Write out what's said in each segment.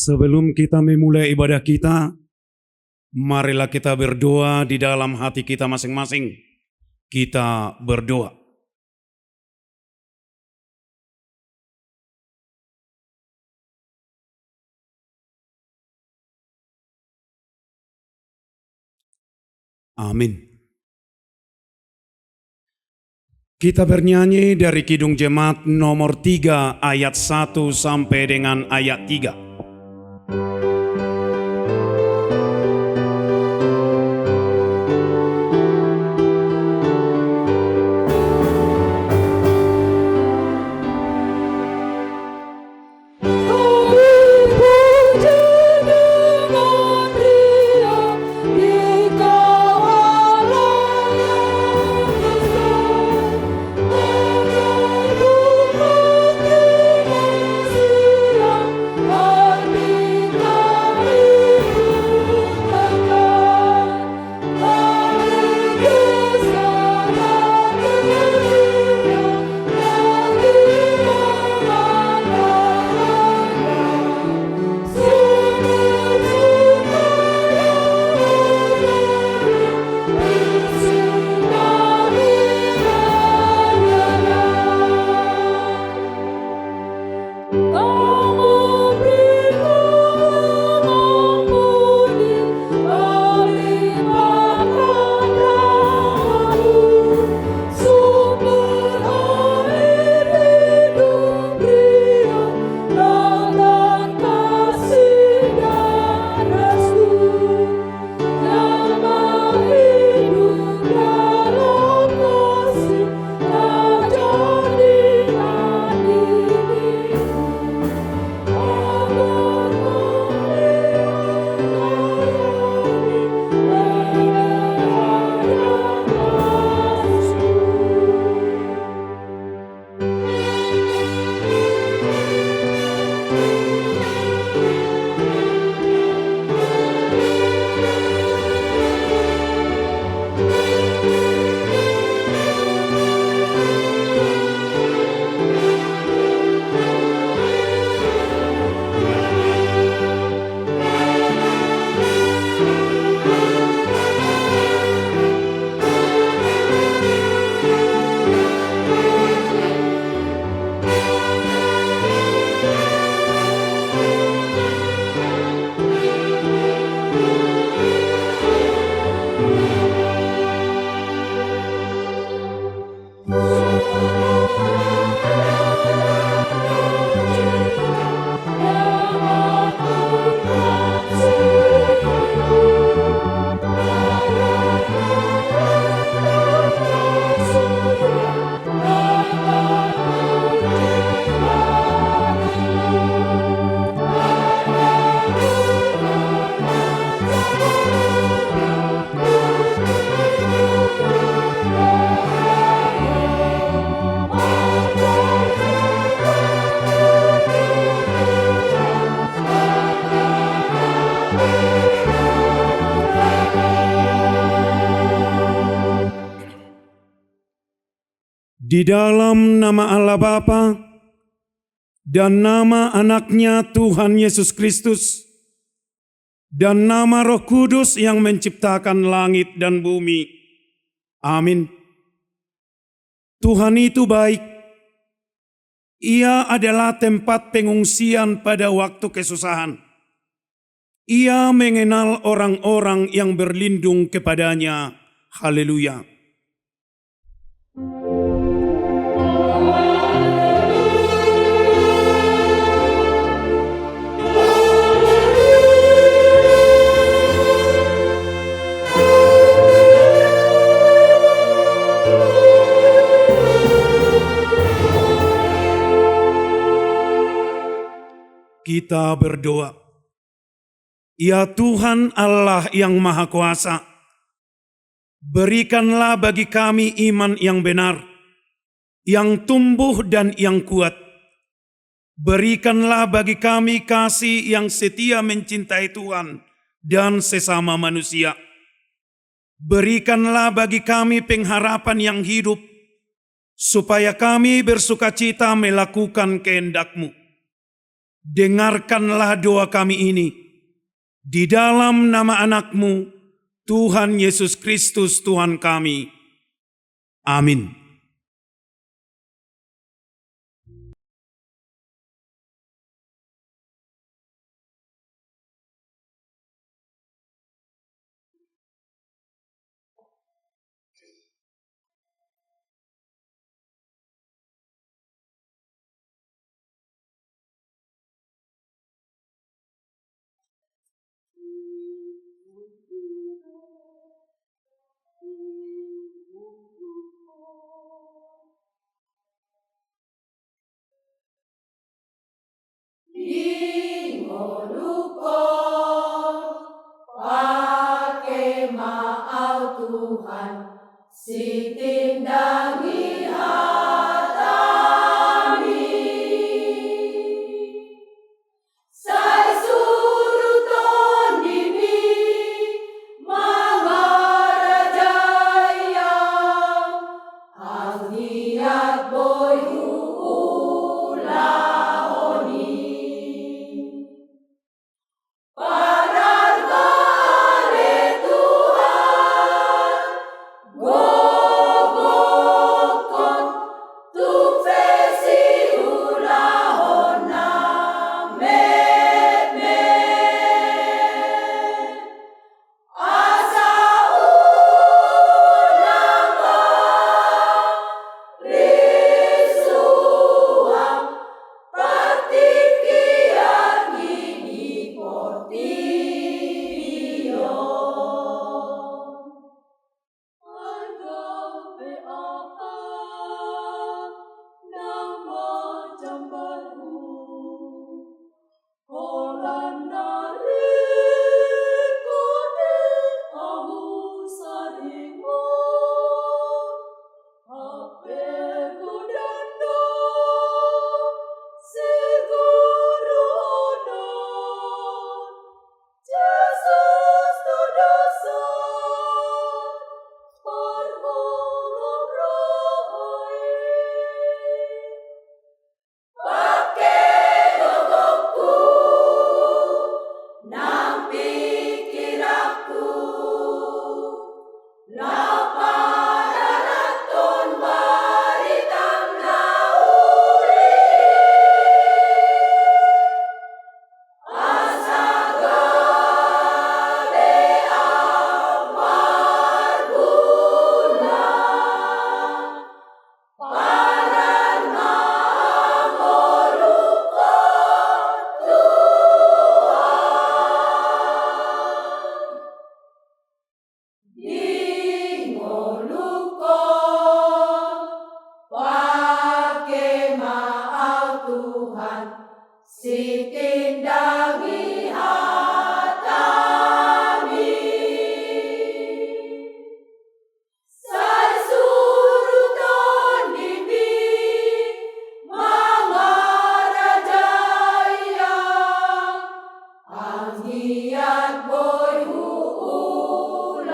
Sebelum kita memulai ibadah kita, marilah kita berdoa di dalam hati kita masing-masing. Kita berdoa. Amin. Kita bernyanyi dari Kidung Jemaat nomor 3 ayat 1 sampai dengan ayat 3. Di dalam nama Allah Bapa dan nama anaknya Tuhan Yesus Kristus dan nama Roh Kudus yang menciptakan langit dan bumi. Amin. Tuhan itu baik. Ia adalah tempat pengungsian pada waktu kesusahan. Ia mengenal orang-orang yang berlindung kepadanya. Haleluya. Kita berdoa. Ya Tuhan Allah yang Maha Kuasa, berikanlah bagi kami iman yang benar, yang tumbuh dan yang kuat. Berikanlah bagi kami kasih yang setia mencintai Tuhan dan sesama manusia. Berikanlah bagi kami pengharapan yang hidup, supaya kami bersukacita melakukan kehendak-Mu. dengarkanlah doa kami ini. Di dalam nama anak-Mu, Tuhan Yesus Kristus Tuhan kami. Amin. Pakai maaf Tuhan, sitindangi hatami. Saya suruh tondimi, mangarajaya, hadiat boyu ulahoni. Sitindangi hatami. Saya suruh tondimi, mangarajaya, hadiat boyu ulahoni.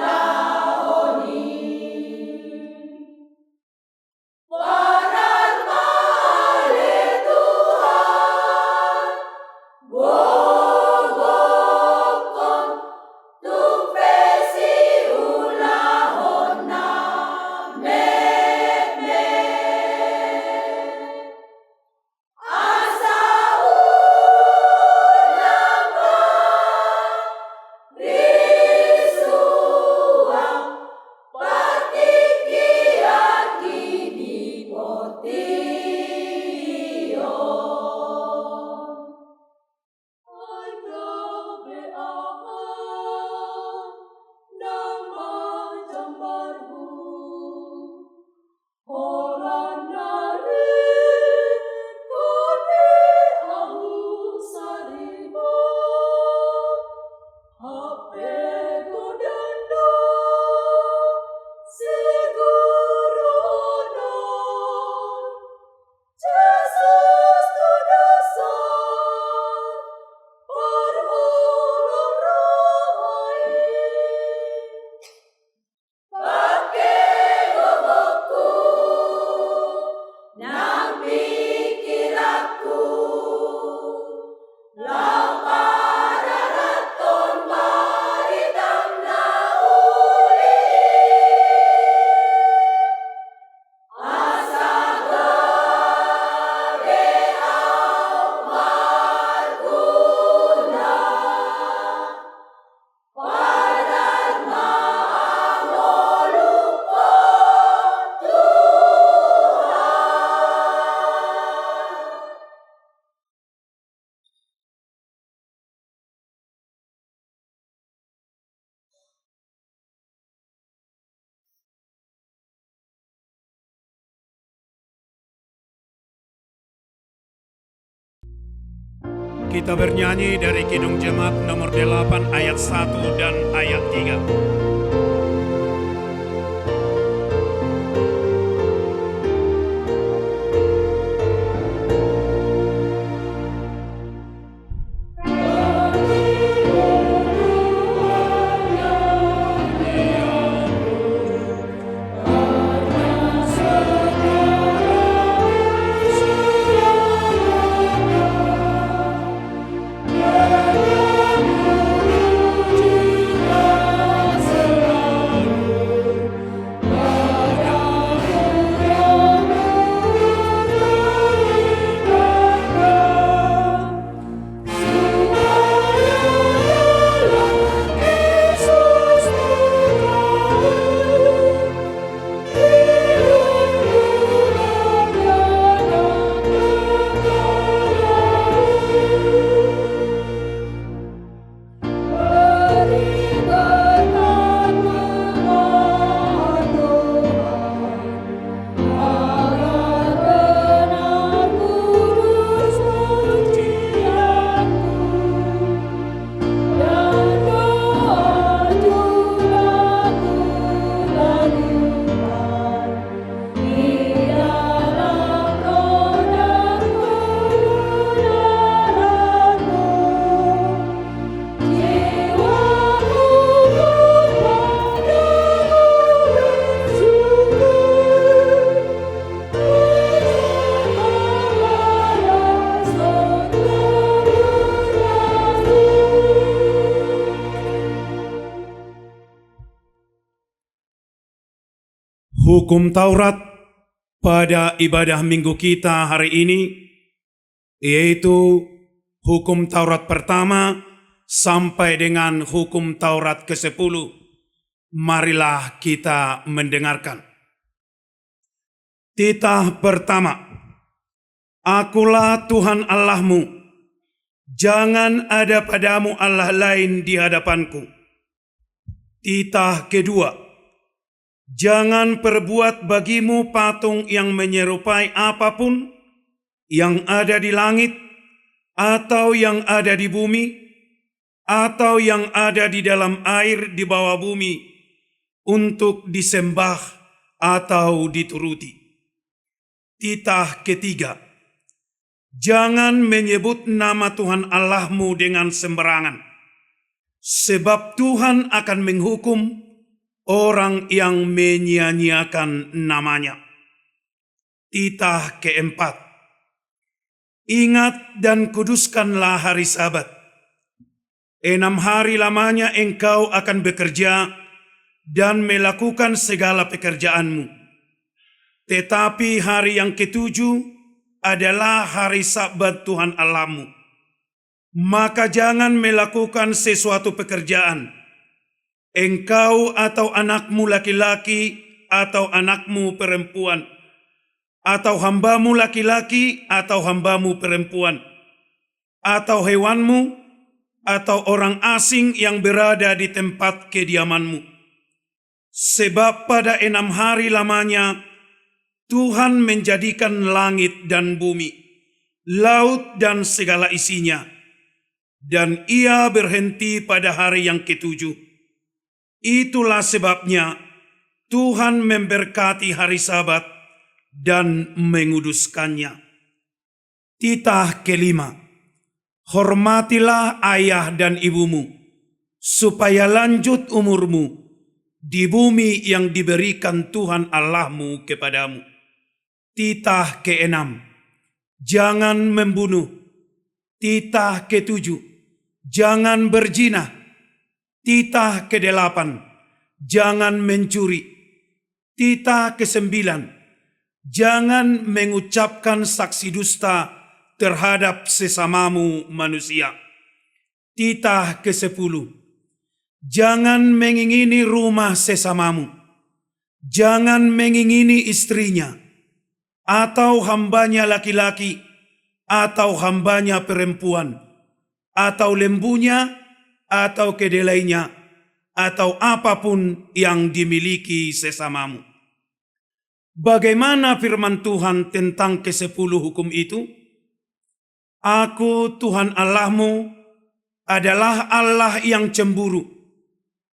Kita bernyanyi dari Kidung Jemaat nomor 8 ayat 1 dan ayat 3. Hukum Taurat pada ibadah minggu kita hari ini, yaitu hukum Taurat pertama sampai dengan hukum Taurat ke-10. Marilah kita mendengarkan. Titah pertama, Akulah Tuhan Allahmu, jangan ada padamu Allah lain di hadapanku. Titah kedua, Jangan perbuat bagimu patung yang menyerupai apapun yang ada di langit, atau yang ada di bumi, atau yang ada di dalam air di bawah bumi, untuk disembah atau dituruti. Titah ketiga, Jangan menyebut nama Tuhan Allahmu dengan sembarangan, sebab Tuhan akan menghukum orang yang menyia-nyiakan namanya. Titah keempat, Ingat dan kuduskanlah hari Sabat. 6 hari lamanya engkau akan bekerja dan melakukan segala pekerjaanmu. Tetapi hari yang ketujuh adalah hari Sabat Tuhan Allahmu. Maka jangan melakukan sesuatu pekerjaan, engkau atau anakmu laki-laki atau anakmu perempuan, atau hambamu laki-laki atau hambamu perempuan, atau hewanmu, atau orang asing yang berada di tempat kediamanmu. Sebab pada 6 hari lamanya Tuhan menjadikan langit dan bumi, laut dan segala isinya, dan Ia berhenti pada hari yang ketujuh. Itulah sebabnya Tuhan memberkati hari Sabat dan menguduskannya. Titah kelima, Hormatilah ayah dan ibumu, supaya lanjut umurmu di bumi yang diberikan Tuhan Allahmu kepadamu. Titah keenam, Jangan membunuh. Titah ketujuh, Jangan berzina. Titah ke-8, Jangan mencuri. Titah ke-9, Jangan mengucapkan saksi dusta terhadap sesamamu manusia. Titah ke-10, Jangan mengingini rumah sesamamu. Jangan mengingini istrinya, atau hambanya laki-laki, atau hambanya perempuan, atau lembunya, atau kedelainya, atau apapun yang dimiliki sesamamu. Bagaimana firman Tuhan tentang ke-10 hukum itu? Aku Tuhan Allahmu adalah Allah yang cemburu,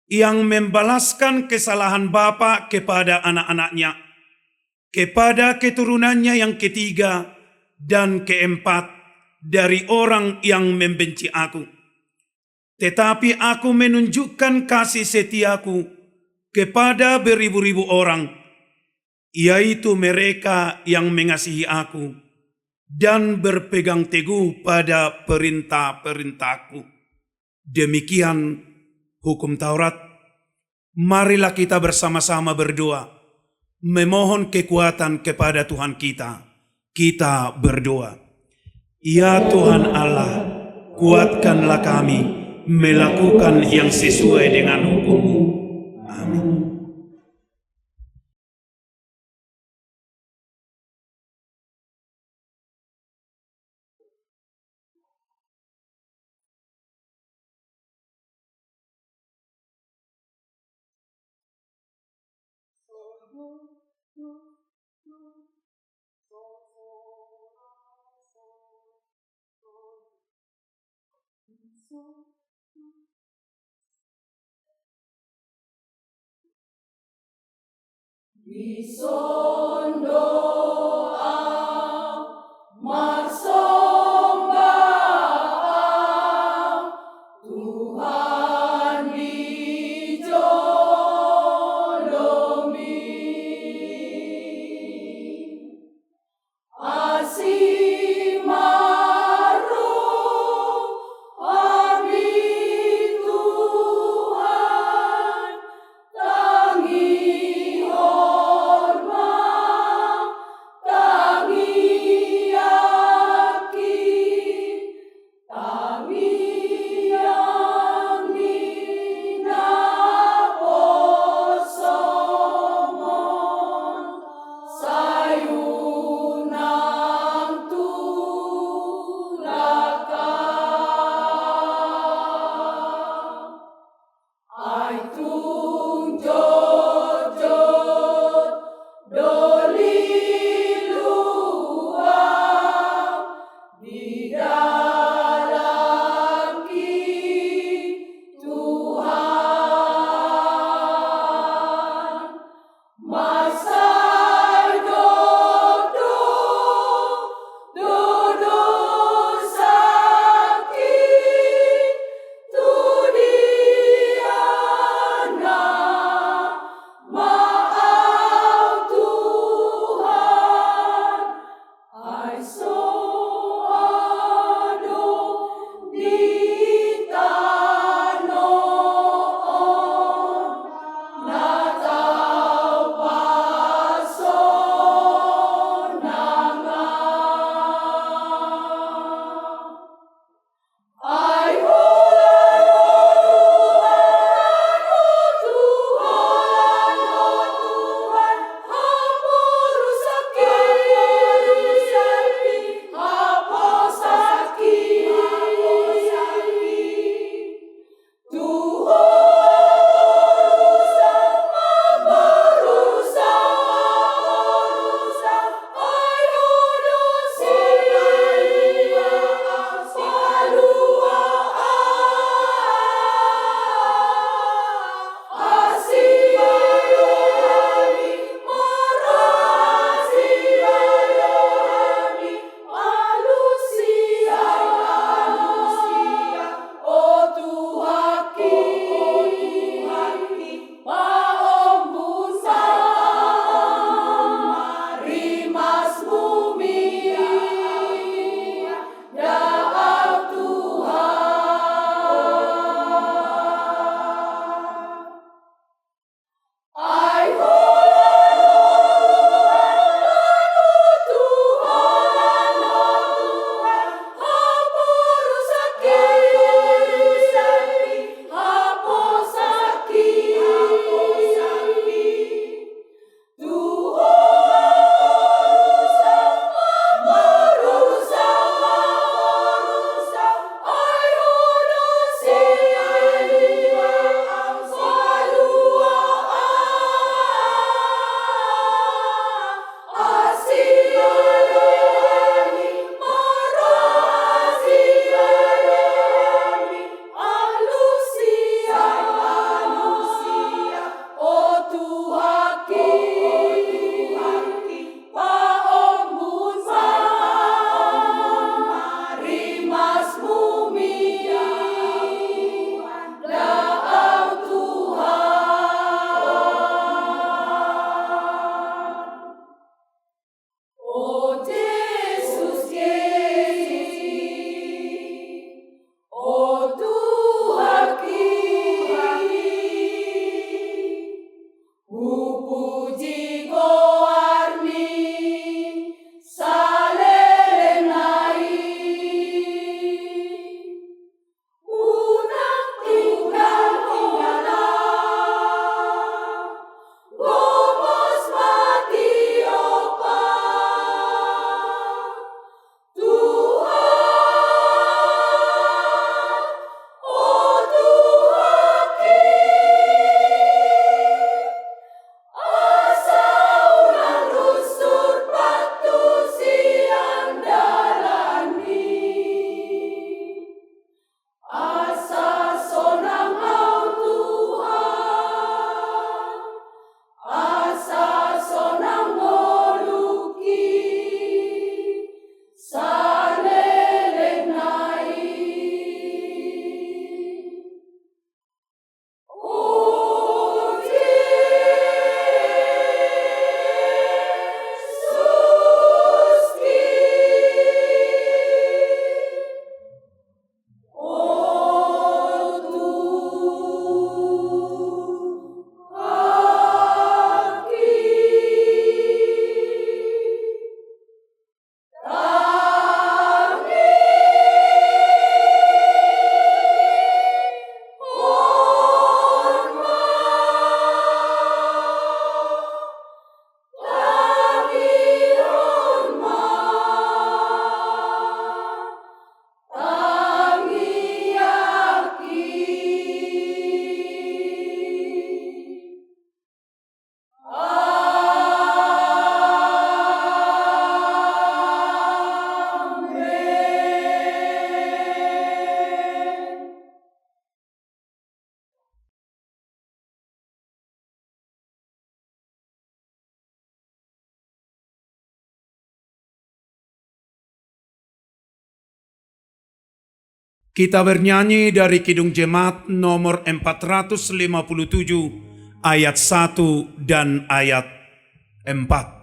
yang membalaskan kesalahan bapa kepada anak-anaknya, kepada keturunannya yang ketiga dan keempat dari orang yang membenci aku. Tetapi aku menunjukkan kasih setiaku kepada beribu-ribu orang, yaitu mereka yang mengasihi aku dan berpegang teguh pada perintah-perintahku. Demikian hukum Taurat. Marilah kita bersama-sama berdoa, memohon kekuatan kepada Tuhan kita. Kita berdoa. Ya Tuhan Allah, kuatkanlah kami melakukan yang sesuai dengan hukum-Mu. Amin. Bison doa marsomba Tuhan dijolomi asimaru amin Tuhan tangi hormat tangi yakin tangi yang minaposomon sayunang turaka ai tung jojot doli luang di dalam Tuhan masai dodo sakit tu diana maaf Tuhan ai so ado di tanoon na tau Kita bernyanyi dari Kidung Jemaat nomor 457 ayat 1 dan ayat 4.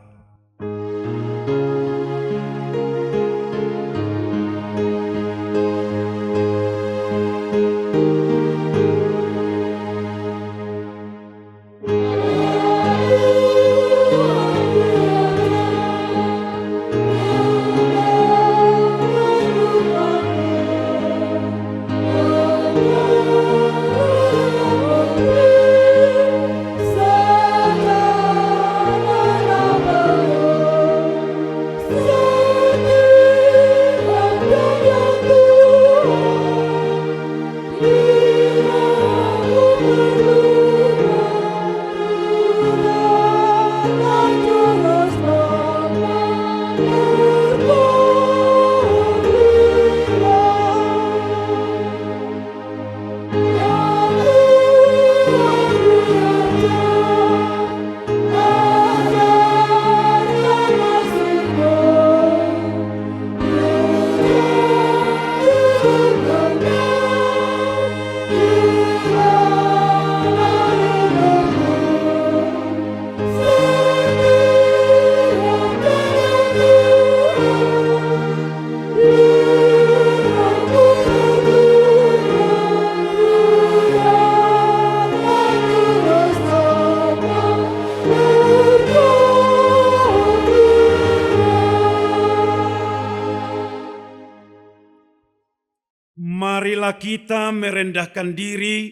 Marilah kita merendahkan diri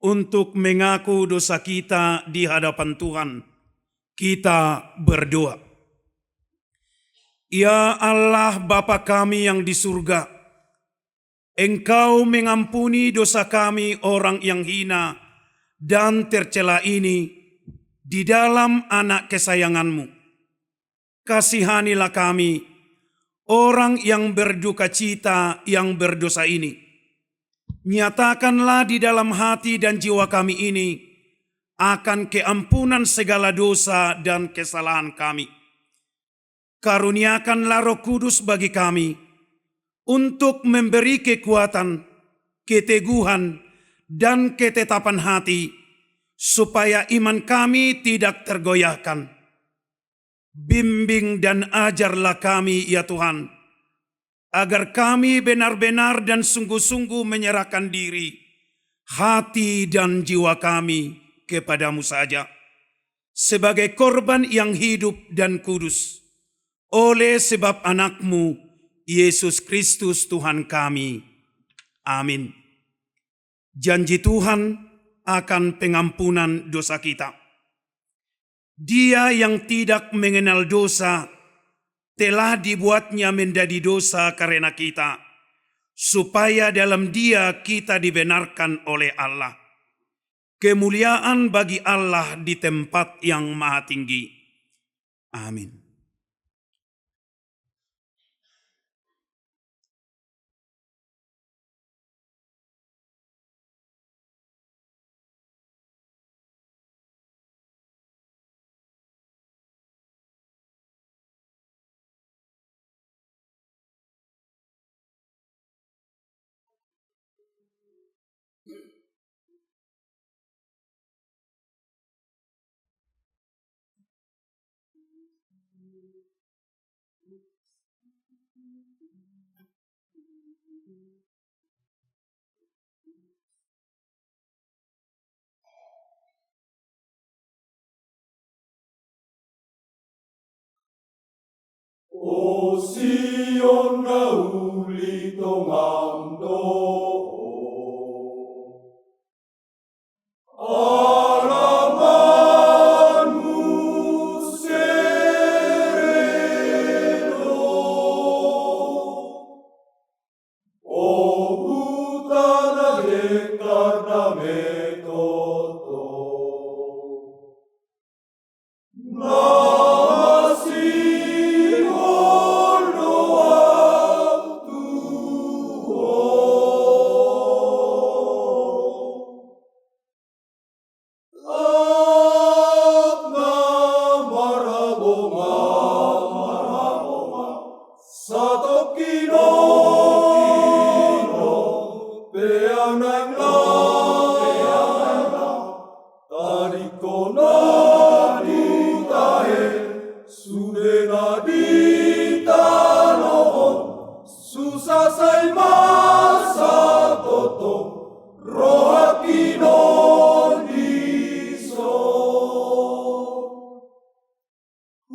untuk mengaku dosa kita di hadapan Tuhan. Kita berdoa. Ya Allah Bapa kami yang di surga, Engkau mengampuni dosa kami orang yang hina dan tercela ini di dalam anak kesayangan-Mu. Kasihanilah kami, orang yang berduka cita yang berdosa ini. Nyatakanlah di dalam hati dan jiwa kami ini akan keampunan segala dosa dan kesalahan kami. Karuniakanlah Roh Kudus bagi kami untuk memberi kekuatan, keteguhan, dan ketetapan hati, supaya iman kami tidak tergoyahkan. Bimbing dan ajarlah kami ya Tuhan, agar kami benar-benar dan sungguh-sungguh menyerahkan diri, hati dan jiwa kami kepadamu saja, sebagai korban yang hidup dan kudus, oleh sebab anak-Mu, Yesus Kristus Tuhan kami. Amin. Janji Tuhan akan pengampunan dosa kita. Dia yang tidak mengenal dosa telah dibuatnya menjadi dosa karena kita, supaya dalam Dia kita dibenarkan oleh Allah. Kemuliaan bagi Allah di tempat yang maha tinggi. Amin. O Sion gauli tomando, alamanmu sereno, o utana dekada metoto.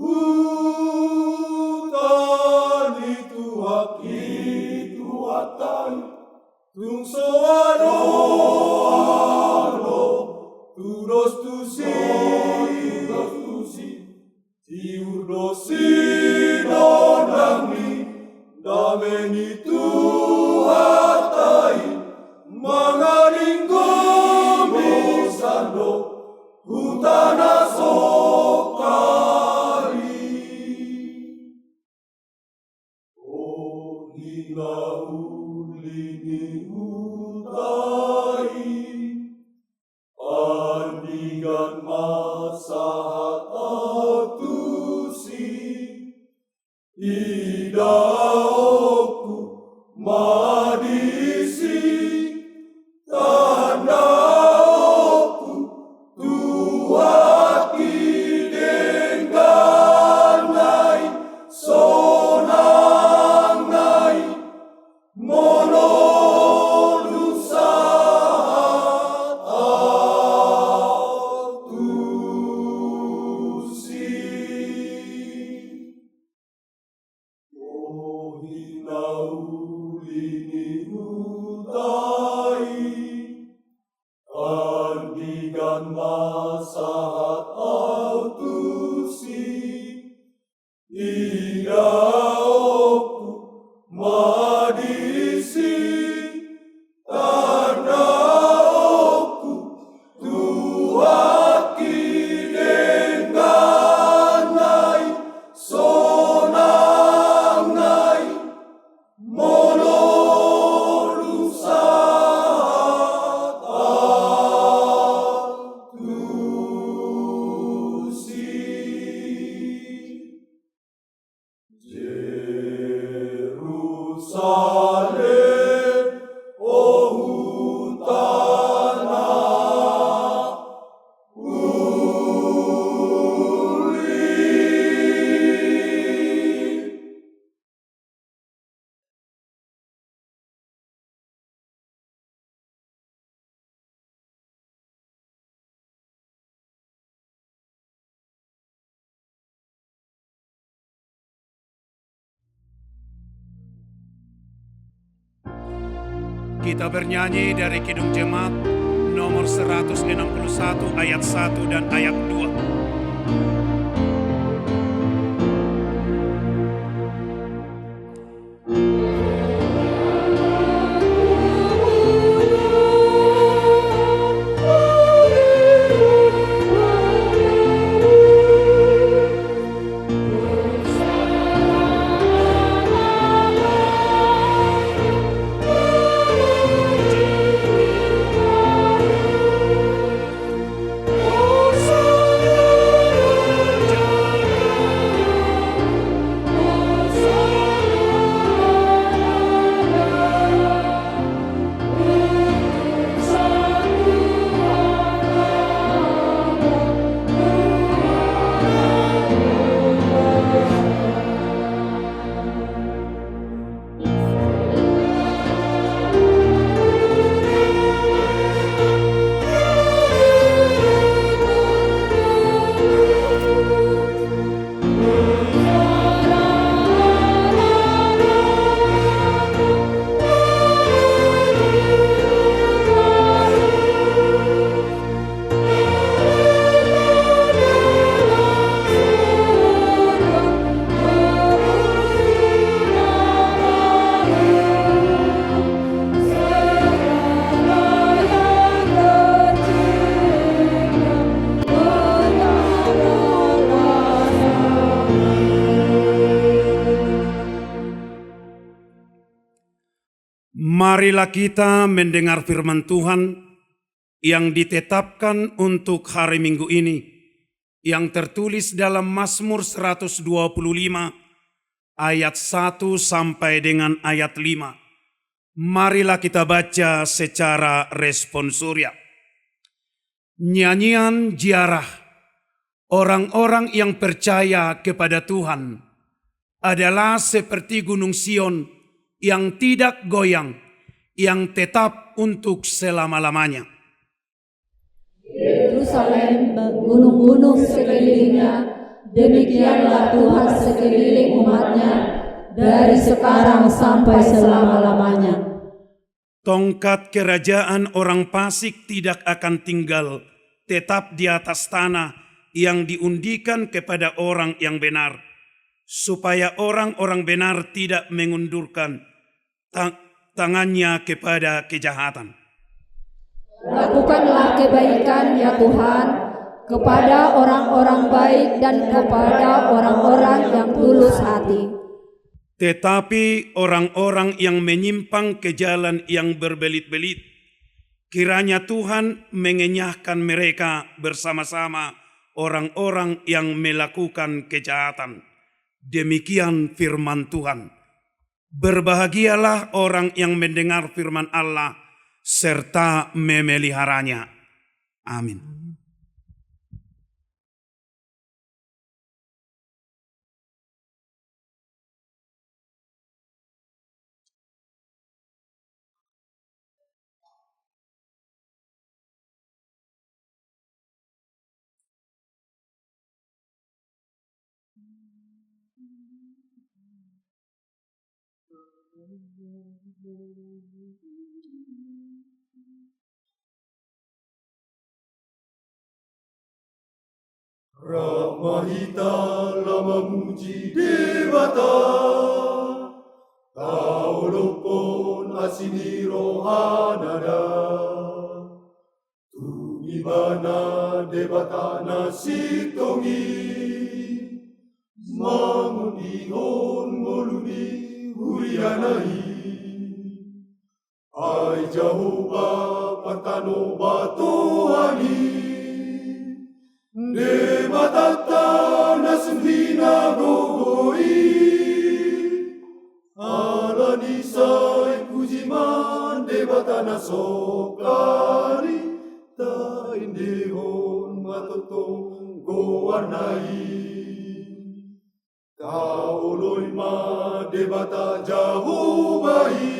Hutan itu hatai, tungso aro, turos tusi, tiur dosi nonami, damen itu hatai, mangaringgo misando, hutana sokari. Oh hina ulini hutai, andingan masahat atusi, idaoku madisi, tandaoku tuati dengganai, sonangai, monodusahat atusi. Oh hina ulini hutai, andingan masahat autusi, idaoku madisi, tandaoku tuaki dengganai, sonangai, monodusahat atusi. Jerusalem, oh hutana uli. Kita bernyanyi dari Kidung Jemaat nomor 161 ayat 1 dan ayat 2. Marilah kita mendengar firman Tuhan yang ditetapkan untuk hari Minggu ini, yang tertulis dalam Mazmur 125 ayat 1 sampai dengan ayat 5. Marilah kita baca secara responsoria. Nyanyian ziarah orang-orang yang percaya kepada Tuhan adalah seperti gunung Sion yang tidak goyang, yang tetap untuk selama-lamanya. Yerusalem, gunung-gunung sekelilingnya Demikianlah Tuhan sekeliling umat-Nya dari sekarang sampai selama-lamanya. Tongkat kerajaan orang fasik tidak akan tinggal tetap di atas tanah yang diundikan kepada orang yang benar, supaya orang-orang benar tidak mengundurkan tangannya kepada kejahatan. Lakukanlah kebaikan ya Tuhan kepada orang-orang baik dan kepada orang-orang yang tulus hati. Tetapi orang-orang yang menyimpang ke jalan yang berbelit-belit, kiranya Tuhan mengenyahkan mereka bersama-sama orang-orang yang melakukan kejahatan. Demikian firman Tuhan. Berbahagialah orang yang mendengar firman Allah serta memeliharanya. Amin. Rahmahita lama muji Dewata, Taulopon asini rohanada, Tumibana Dewata nasitongi, Mangundihon moluni hurianai, Ai Jehovah patano batoani, Devatata nasundina gogoi, Alanisai pujiman Devata nasokari, Ta indehon matotong gowarnai, Ta oloima Devata Jehovai,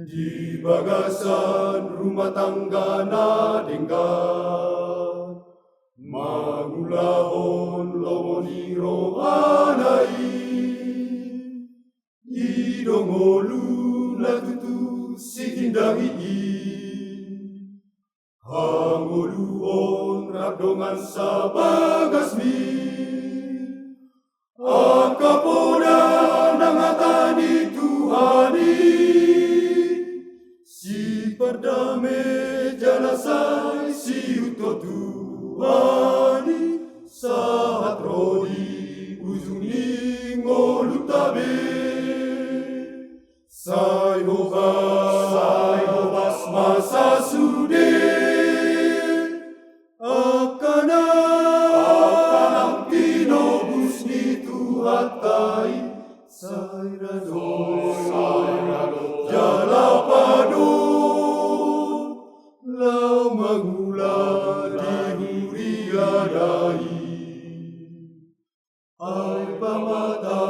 di bagasan rumah tangga nadenggan, Mangulahon lomoni rohanai, Idongolu natutu sikindagi, Hangoluon radongan sabagasmi, Akapoda nangatani Tuhani, Si perdame jalasai si utotuani, Saat rodi ujuni ngolutabe, Sai hobas masa sude, Akanang tinobus ni Tuhatai, Sai rado jalapado, Lau mangula di huriadai, Ai pamata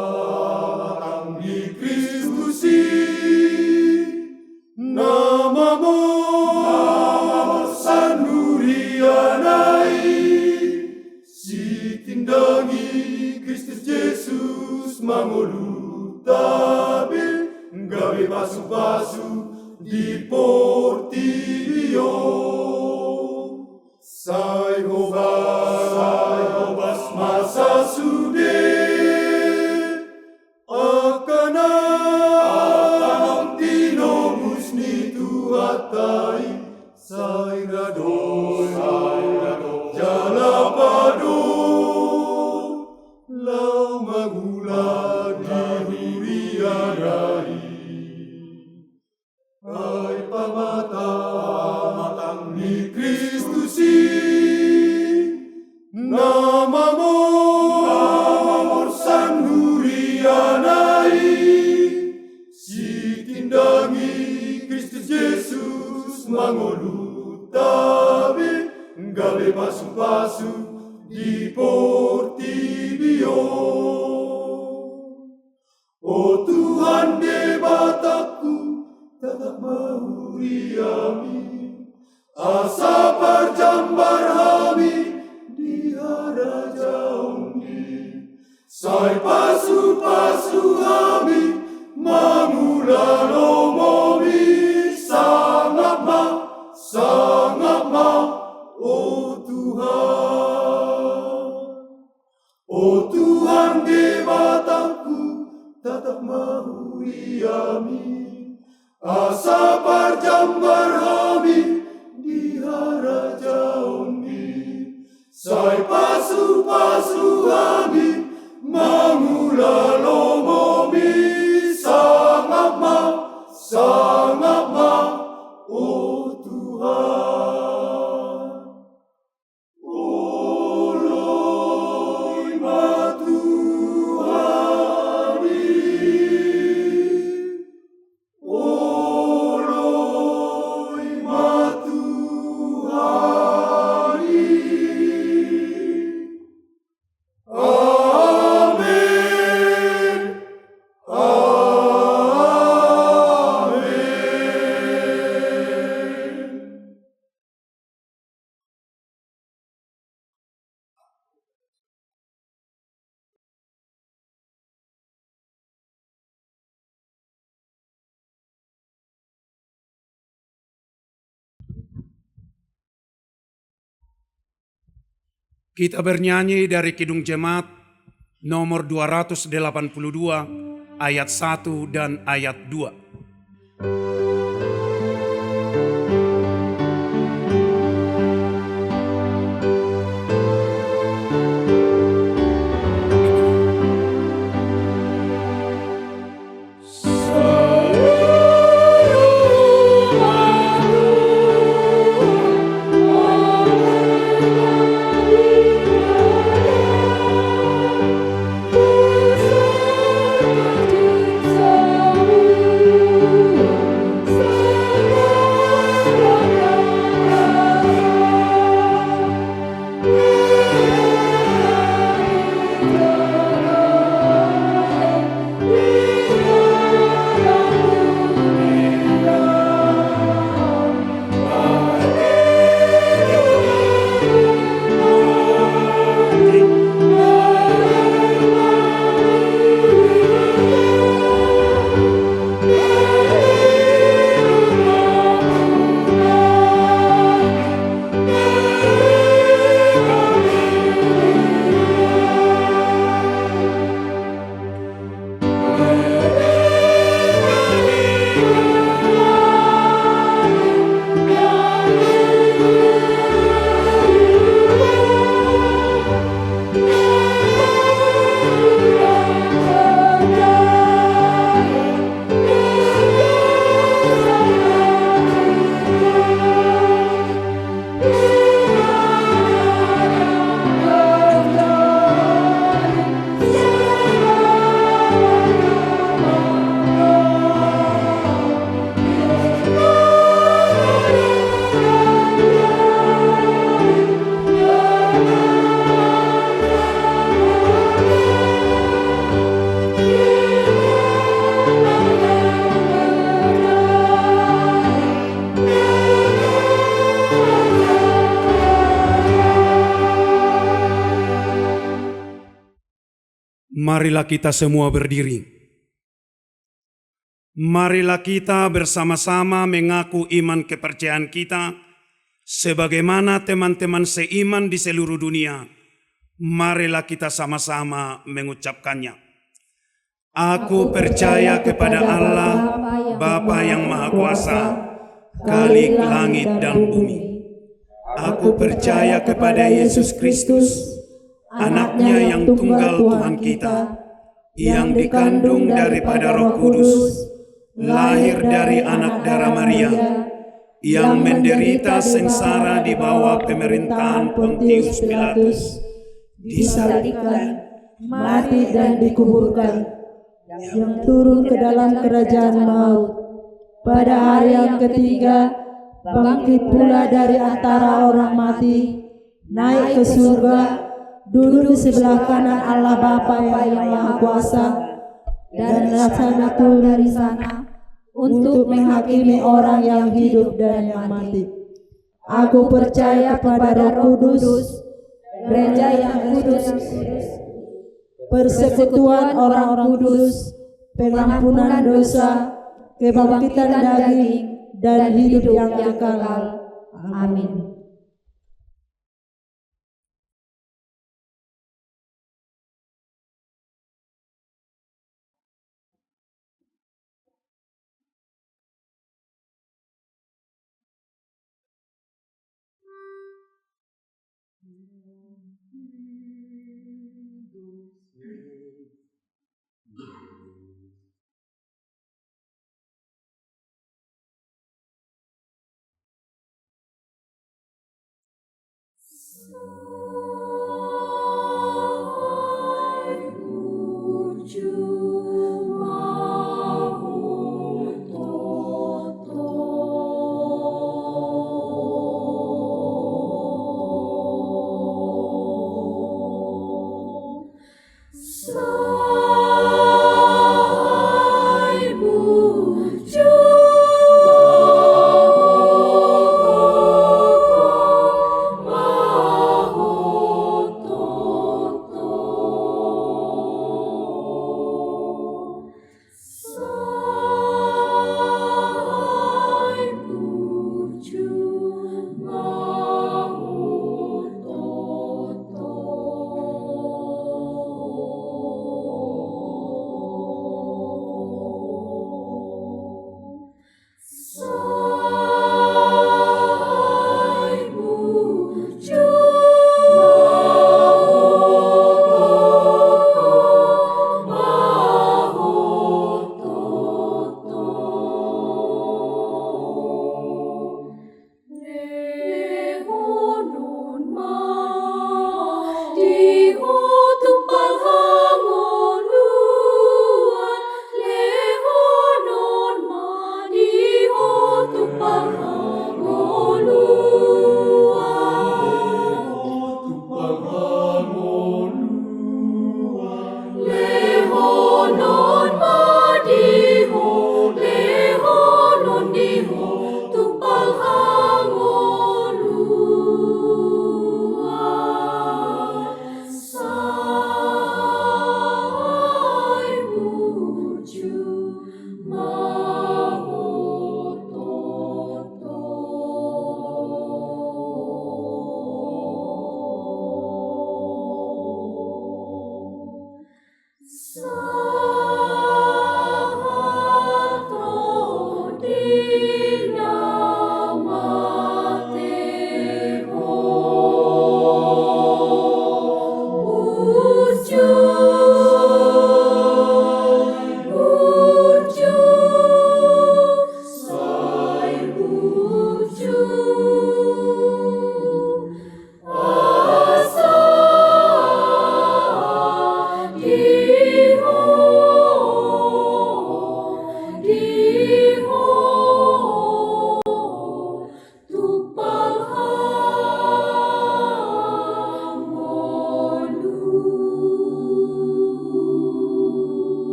ang di Kristusi, Namamo sanurianai, Si tindangi Kristus Yesus mangolutabe, Gawe pasu-pasu di portilio, Sai hobas masa sude, Akanang tinobus ni Tuhatai, Sai rado jalapado, Lau magula di huriadai, Ai pamata matang ni Kristusi, Sai pasu-pasu ami mangulano momi sangat ma oh Tuhan Dewataku tatap mahuri ami asa parjambar hami di haraja oni sai pasu-pasu ami mangulano momi sangat ma oh Tuhan oloi matuhani oloi matuhani amin amin. Kita bernyanyi dari Kidung Jemaat nomor 282 ayat 1 dan ayat 2. Marilah kita semua berdiri. Marilah kita bersama-sama mengaku iman kepercayaan kita sebagaimana teman-teman seiman di seluruh dunia. Marilah kita sama-sama mengucapkannya. Aku percaya kepada Allah, Bapa yang Maha Kuasa, Khalik langit dan bumi. Aku percaya kepada Yesus Kristus, Anaknya yang tunggal Tuhan kita, yang dikandung daripada Roh Kudus, lahir dari anak darah Maria, yang menderita sengsara di bawah pemerintahan Pontius Pilatus, disalibkan, mati dan dikuburkan, yang turun ke dalam kerajaan maut. Pada hari yang ketiga, bangkit pula dari antara orang mati, naik ke surga, duduk di sebelah kanan Allah Bapa yang Maha Kuasa, dan laksana turun dari sana untuk menghakimi orang yang hidup dan yang mati. Aku percaya pada Roh Kudus, gereja yang kudus, persekutuan orang kudus, pengampunan dosa, kebangkitan daging, dan hidup yang kekal. Amin.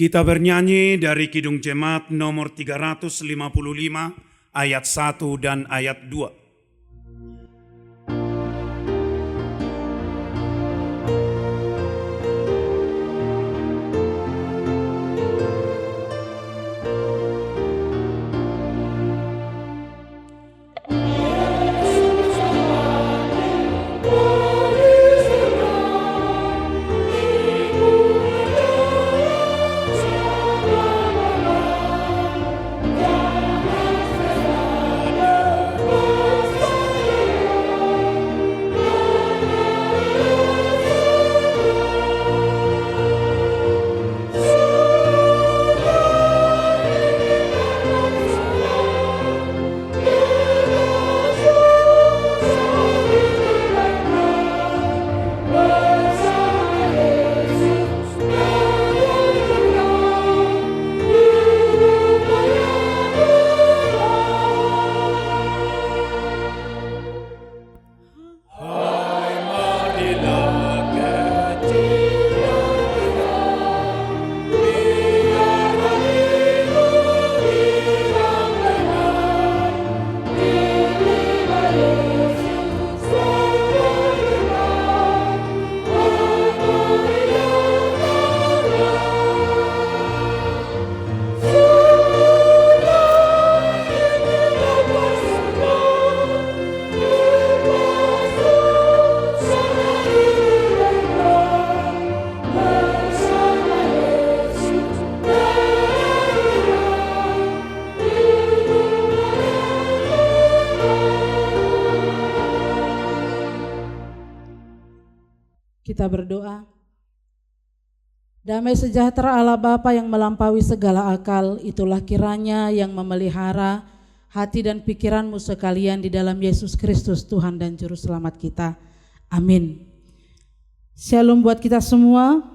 Kita bernyanyi dari Kidung Jemaat nomor 355 ayat 1 dan ayat 2. Oh Kita berdoa. Damai sejahtera Allah Bapa yang melampaui segala akal, itulah kiranya yang memelihara hati dan pikiranmu sekalian di dalam Yesus Kristus Tuhan dan Juru Selamat kita. Amin. Shalom buat kita semua.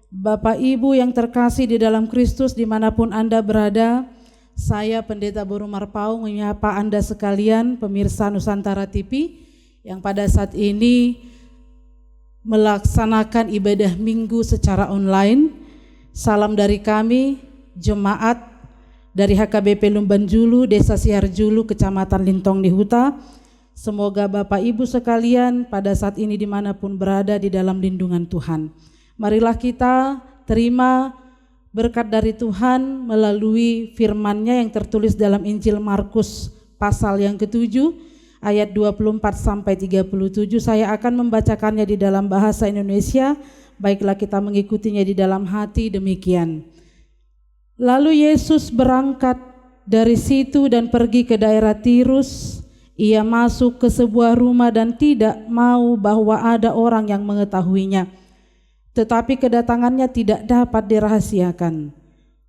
Bapak Ibu yang terkasih di dalam Kristus dimanapun Anda berada, saya Pendeta Boru Marpau menyapa Anda sekalian, pemirsa Nusantara TV yang pada saat ini melaksanakan ibadah minggu secara online. Salam dari kami, jemaat dari HKBP Lumbanjulu, Desa Siharjulu, Kecamatan Lintong di Huta. Semoga Bapak Ibu sekalian pada saat ini dimanapun berada di dalam lindungan Tuhan. Marilah kita terima berkat dari Tuhan melalui firman-Nya yang tertulis dalam Injil Markus pasal yang ke-7 ayat 24 sampai 37. Saya akan membacakannya di dalam bahasa Indonesia. Baiklah kita mengikutinya di dalam hati demikian. Lalu Yesus berangkat dari situ dan pergi ke daerah Tirus. Ia masuk ke sebuah rumah dan tidak mau bahwa ada orang yang mengetahuinya. Tetapi kedatangannya tidak dapat dirahasiakan.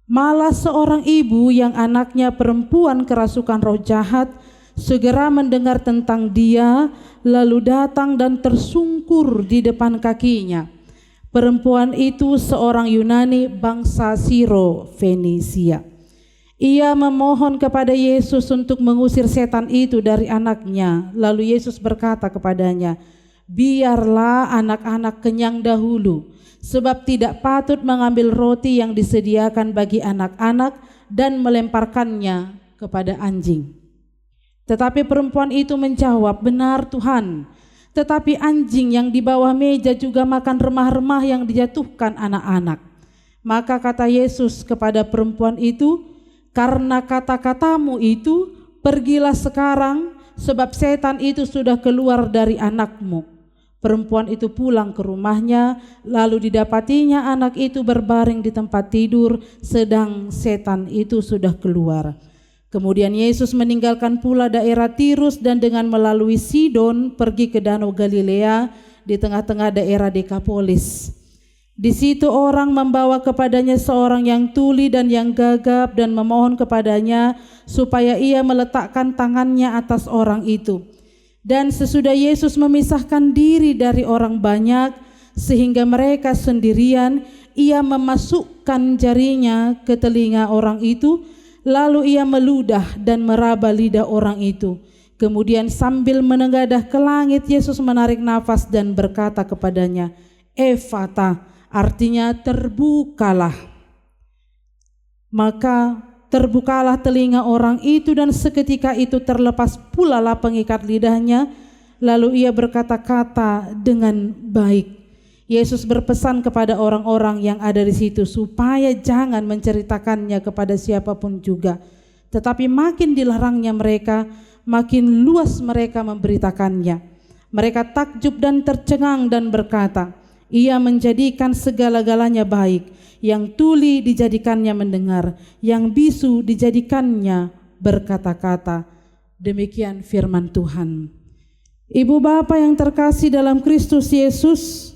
Malah seorang ibu yang anaknya perempuan kerasukan roh jahat segera mendengar tentang dia, lalu datang dan tersungkur di depan kakinya. Perempuan itu seorang Yunani bangsa Siro-Fenisia. Ia memohon kepada Yesus untuk mengusir setan itu dari anaknya. Lalu Yesus berkata kepadanya, "Biarlah anak-anak kenyang dahulu, sebab tidak patut mengambil roti yang disediakan bagi anak-anak dan melemparkannya kepada anjing." Tetapi perempuan itu menjawab, "Benar Tuhan, tetapi anjing yang di bawah meja juga makan remah-remah yang dijatuhkan anak-anak." Maka kata Yesus kepada perempuan itu, "Karena kata-katamu itu, pergilah sekarang, sebab setan itu sudah keluar dari anakmu." Perempuan itu pulang ke rumahnya, lalu didapatinya anak itu berbaring di tempat tidur, sedang setan itu sudah keluar. Kemudian Yesus meninggalkan pula daerah Tirus dan dengan melalui Sidon pergi ke Danau Galilea di tengah-tengah daerah Dekapolis. Di situ orang membawa kepadanya seorang yang tuli dan yang gagap dan memohon kepadanya supaya ia meletakkan tangannya atas orang itu. Dan sesudah Yesus memisahkan diri dari orang banyak sehingga mereka sendirian, ia memasukkan jarinya ke telinga orang itu. Lalu ia meludah dan meraba lidah orang itu. Kemudian sambil menengadah ke langit, Yesus menarik nafas dan berkata kepadanya, "Ephata," artinya terbukalah. Maka terbukalah telinga orang itu dan seketika itu terlepas pula lah pengikat lidahnya. Lalu ia berkata-kata dengan baik. Yesus berpesan kepada orang-orang yang ada di situ supaya jangan menceritakannya kepada siapapun juga. Tetapi makin dilarangnya mereka, makin luas mereka memberitakannya. Mereka takjub dan tercengang dan berkata, "Ia menjadikan segala-galanya baik. Yang tuli dijadikannya mendengar, yang bisu dijadikannya berkata-kata." Demikian firman Tuhan. Ibu Bapa yang terkasih dalam Kristus Yesus,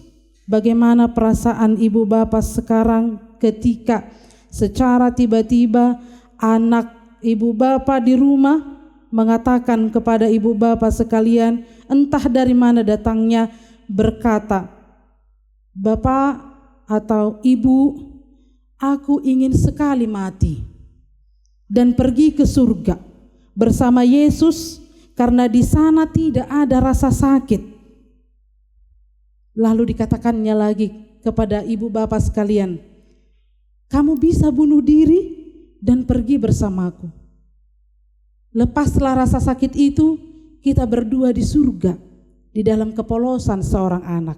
bagaimana perasaan ibu bapak sekarang ketika secara tiba-tiba anak ibu bapak di rumah mengatakan kepada ibu bapak sekalian, entah dari mana datangnya, berkata, "Bapak atau ibu, aku ingin sekali mati dan pergi ke surga bersama Yesus karena di sana tidak ada rasa sakit." Lalu dikatakannya lagi kepada ibu bapak sekalian, "Kamu bisa bunuh diri dan pergi bersamaku. Lepaslah rasa sakit itu, kita berdua di surga, di dalam kepolosan seorang anak."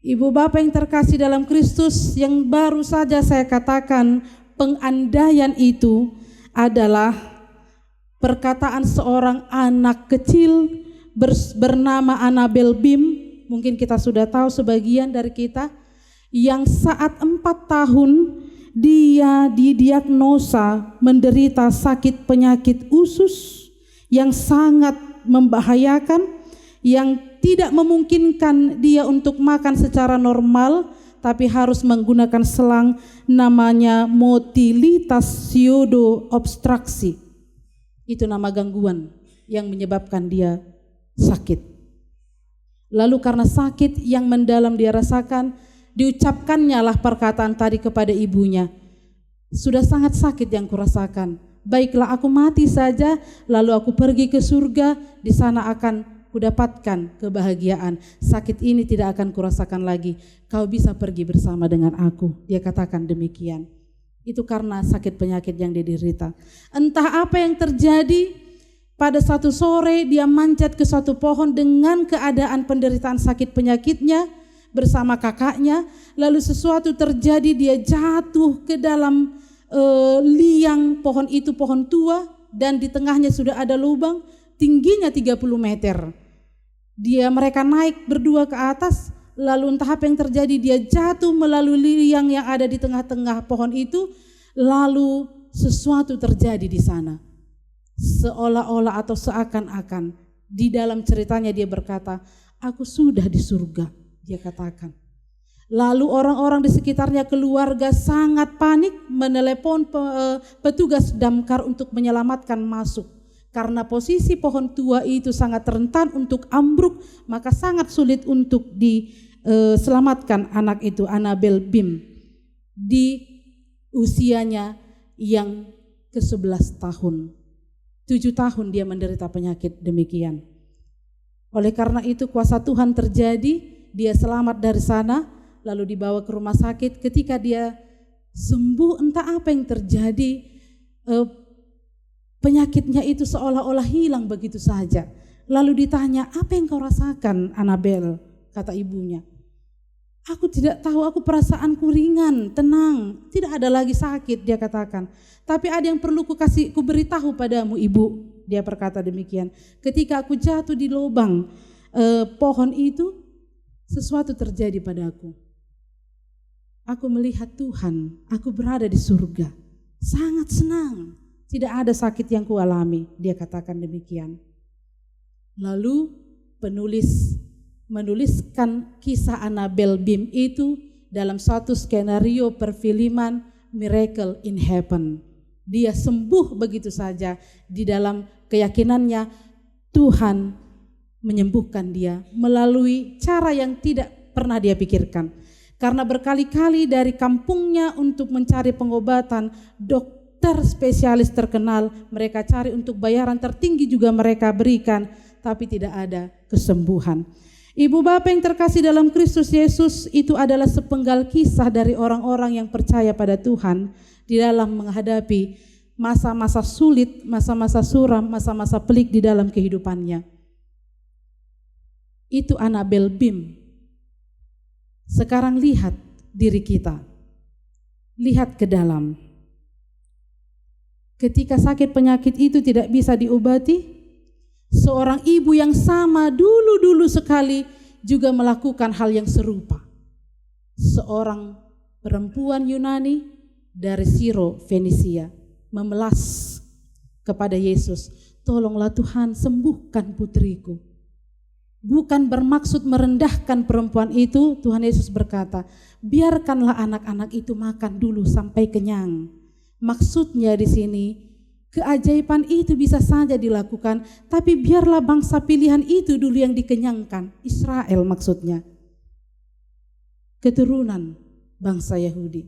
Ibu bapak yang terkasih dalam Kristus, yang baru saja saya katakan, pengandaian itu adalah perkataan seorang anak kecil bernama Annabel Bim. Mungkin kita sudah tahu sebagian dari kita, yang saat 4 tahun dia didiagnosa menderita sakit penyakit usus yang sangat membahayakan, yang tidak memungkinkan dia untuk makan secara normal, tapi harus menggunakan selang namanya motilitas pseudo-obstruksi. Itu nama gangguan yang menyebabkan dia sakit. Lalu karena sakit yang mendalam dia rasakan, diucapkannya lah perkataan tadi kepada ibunya, sudah sangat sakit yang kurasakan. Baiklah aku mati saja, lalu aku pergi ke surga, di sana akan kudapatkan kebahagiaan. Sakit ini tidak akan kurasakan lagi. Kau bisa pergi bersama dengan aku. Dia katakan demikian. Itu karena sakit penyakit yang diderita. Entah apa yang terjadi, pada satu sore dia manjat ke suatu pohon dengan keadaan penderitaan sakit penyakitnya bersama kakaknya. Lalu sesuatu terjadi, dia jatuh ke dalam liang pohon itu, pohon tua, dan di tengahnya sudah ada lubang tingginya 30 meter. Mereka naik berdua ke atas, lalu entah apa yang terjadi, dia jatuh melalui liang yang ada di tengah-tengah pohon itu, lalu sesuatu terjadi di sana. Seolah-olah atau seakan-akan di dalam ceritanya dia berkata, aku sudah di surga, dia katakan. Lalu orang-orang di sekitarnya, keluarga sangat panik, menelepon petugas damkar untuk menyelamatkan masuk. Karena posisi pohon tua itu sangat rentan untuk ambruk, maka sangat sulit untuk diselamatkan anak itu, Annabel Bim, di usianya yang ke-11 tahun. 7 tahun dia menderita penyakit demikian. Oleh karena itu kuasa Tuhan terjadi, dia selamat dari sana, lalu dibawa ke rumah sakit. Ketika dia sembuh, entah apa yang terjadi, penyakitnya itu seolah-olah hilang begitu saja. Lalu ditanya, apa yang kau rasakan, Annabel? Kata ibunya, aku tidak tahu, aku perasaanku ringan, tenang, tidak ada lagi sakit, dia katakan. Tapi ada yang perlu ku beritahu padamu, ibu, dia berkata demikian. Ketika aku jatuh di lubang pohon itu, sesuatu terjadi padaku. Aku melihat Tuhan, aku berada di surga, sangat senang. Tidak ada sakit yang kualami, dia katakan demikian. Lalu penulis menuliskan kisah Annabel Bim itu dalam suatu skenario perfilman Miracle in Heaven. Dia sembuh begitu saja, di dalam keyakinannya Tuhan menyembuhkan dia melalui cara yang tidak pernah dia pikirkan. Karena berkali-kali dari kampungnya untuk mencari pengobatan, dokter spesialis terkenal mereka cari, untuk bayaran tertinggi juga mereka berikan, tapi tidak ada kesembuhan. Ibu bapak yang terkasih dalam Kristus Yesus, itu adalah sepenggal kisah dari orang-orang yang percaya pada Tuhan di dalam menghadapi masa-masa sulit, masa-masa suram, masa-masa pelik di dalam kehidupannya. Itu Annabel Bim. Sekarang lihat diri kita, lihat ke dalam. Ketika sakit penyakit itu tidak bisa diobati, seorang ibu yang sama dulu-dulu sekali juga melakukan hal yang serupa. Seorang perempuan Yunani dari Siro, Fenisia, memelas kepada Yesus, tolonglah Tuhan, sembuhkan putriku. Bukan bermaksud merendahkan perempuan itu, Tuhan Yesus berkata, biarkanlah anak-anak itu makan dulu sampai kenyang. Maksudnya di sini, keajaiban itu bisa saja dilakukan, tapi biarlah bangsa pilihan itu dulu yang dikenyangkan. Israel maksudnya, keturunan bangsa Yahudi.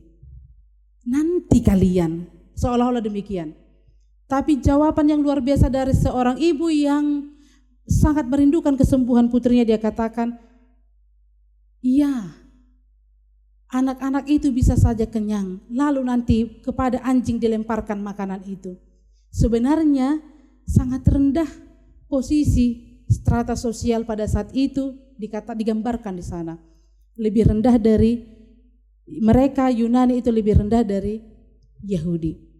Nanti kalian, seolah-olah demikian. Tapi jawaban yang luar biasa dari seorang ibu yang sangat merindukan kesembuhan putrinya, dia katakan, iya, anak-anak itu bisa saja kenyang, lalu nanti kepada anjing dilemparkan makanan itu. Sebenarnya sangat rendah posisi strata sosial pada saat itu digambarkan di sana. Lebih rendah dari mereka, Yunani itu lebih rendah dari Yahudi.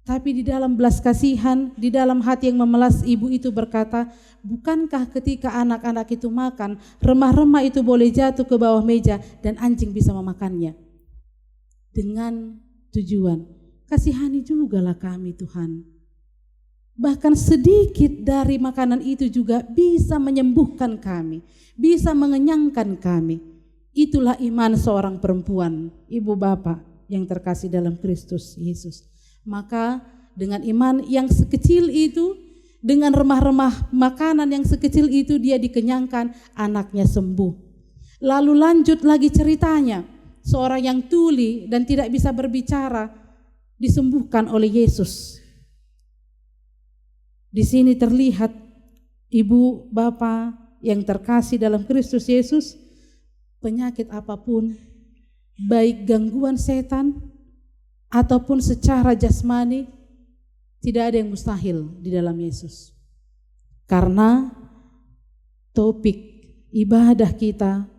Tapi di dalam belas kasihan, di dalam hati yang memelas, ibu itu berkata, bukankah ketika anak-anak itu makan, remah-remah itu boleh jatuh ke bawah meja dan anjing bisa memakannya? Dengan tujuan, kasihani jugalah kami Tuhan. bahkan sedikit dari makanan itu juga bisa menyembuhkan kami, bisa mengenyangkan kami. Itulah iman seorang perempuan, ibu bapak yang terkasih dalam Kristus Yesus. Maka dengan iman yang sekecil itu, dengan remah-remah makanan yang sekecil itu, dia dikenyangkan, anaknya sembuh. Lalu lanjut lagi ceritanya, seorang yang tuli dan tidak bisa berbicara disembuhkan oleh Yesus. Di sini terlihat ibu bapak yang terkasih dalam Kristus Yesus, penyakit apapun, baik gangguan setan ataupun secara jasmani, tidak ada yang mustahil di dalam Yesus. Karena topik ibadah kita